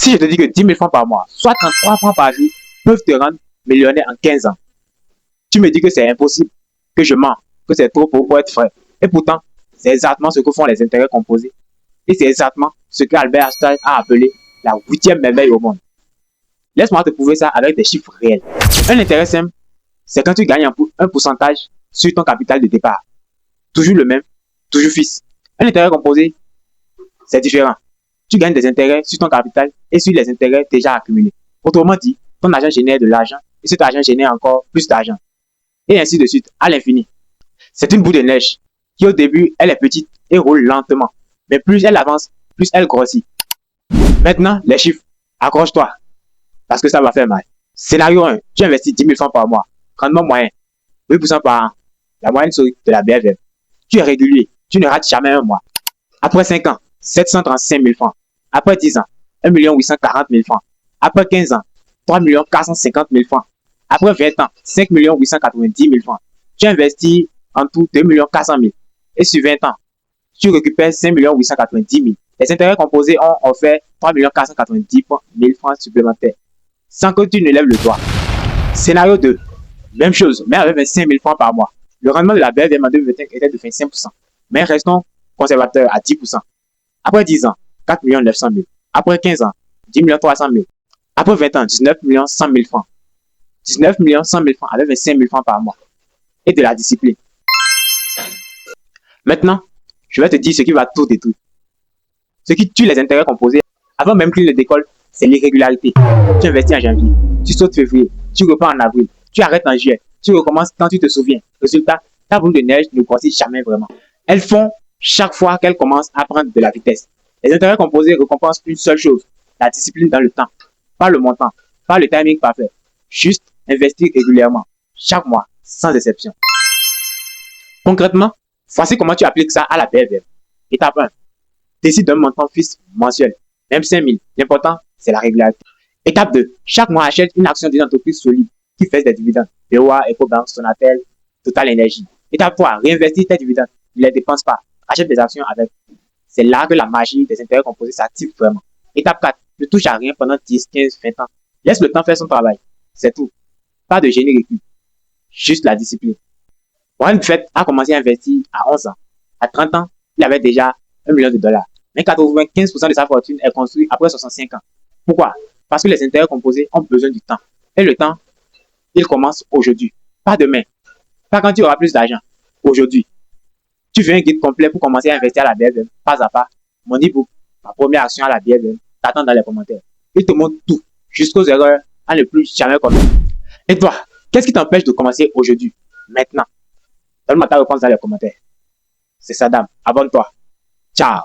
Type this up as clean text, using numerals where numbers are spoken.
Si je te dis que 10 000 francs par mois, soit 33 francs par jour, peuvent te rendre millionnaire en 15 ans, tu me dis que c'est impossible, que je mens, que c'est trop pour être vrai. Et pourtant, c'est exactement ce que font les intérêts composés. Et c'est exactement ce que Albert Einstein a appelé la 8e merveille au monde. Laisse-moi te prouver ça avec des chiffres réels. Un intérêt simple, c'est quand tu gagnes un pourcentage sur ton capital de départ. Toujours le même, toujours fixe. Un intérêt composé, c'est différent. Tu gagnes des intérêts sur ton capital et sur les intérêts déjà accumulés. Autrement dit, ton argent génère de l'argent et cet argent génère encore plus d'argent. Et ainsi de suite, à l'infini. C'est une boule de neige qui au début, elle est petite et roule lentement. Mais plus elle avance, plus elle grossit. Maintenant, les chiffres. Accroche-toi, parce que ça va faire mal. Scénario 1, tu investis 10 000 francs par mois. Rendement moyen, 8% par an. La moyenne historique de la BFM. Tu es régulier, tu ne rates jamais un mois. Après 5 ans, 735 000 francs. Après 10 ans, 1 840 000 francs. Après 15 ans, 3 450 000 francs. Après 20 ans, 5 890 000 francs. Tu investis en tout 2 400 000. Et sur 20 ans, tu récupères 5 890 000. Les intérêts composés ont offert 3 490 000 francs supplémentaires, sans que tu ne lèves le doigt. Scénario 2, même chose, mais avec 25 000 francs par mois. Le rendement de la BFM en 2025 était de 25%, mais restons conservateurs à 10%. Après 10 ans, 4 900 000. Après 15 ans, 10 300 000. Après 20 ans, 19 100 000 francs. 19 100 000 francs avec 25 000 francs par mois. Et de la discipline. Maintenant, je vais te dire ce qui va tout détruire. Ce qui tue les intérêts composés, avant même qu'il ne décolle, c'est l'irrégularité. Tu investis en janvier, tu sautes février, tu repars en avril, tu arrêtes en juillet, tu recommences quand tu te souviens. Résultat, ta boule de neige ne grossit jamais vraiment. Elles font chaque fois qu'elles commencent à prendre de la vitesse. Les intérêts composés récompensent une seule chose, la discipline dans le temps. Pas le montant, pas le timing parfait. Juste investir régulièrement, chaque mois, sans exception. Concrètement, voici comment tu appliques ça à la BFM. Étape 1. Décide d'un montant fixe mensuel, même 5 000. L'important, c'est la régularité. Étape 2. Chaque mois, achète une action d'une entreprise solide qui fait des dividendes. BOA, EcoBank, Sonatel, Total Energy. Étape 3. Réinvestis tes dividendes. Ne les dépense pas. Achète des actions avec. C'est là que la magie des intérêts composés s'active vraiment. Étape 4. Ne touche à rien pendant 10, 15, 20 ans. Laisse le temps faire son travail. C'est tout. Pas de génie récul. Juste la discipline. Warren Buffett a commencé à investir à 11 ans. À 30 ans, il avait déjà $1 million. Mais 95% de sa fortune est construite après 65 ans. Pourquoi? Parce que les intérêts composés ont besoin du temps. Et le temps, il commence aujourd'hui. Pas demain. Pas quand tu auras plus d'argent. Aujourd'hui. Tu veux un guide complet pour commencer à investir à la BFM, pas à pas. Mon e-book, ma première action à la BFM, t'attends dans les commentaires. Il te montre tout, jusqu'aux erreurs, à ne plus jamais commettre. Et toi, qu'est-ce qui t'empêche de commencer aujourd'hui, maintenant? Donne-moi ta réponse dans les commentaires. C'est Saddam. Abonne-toi. Ciao.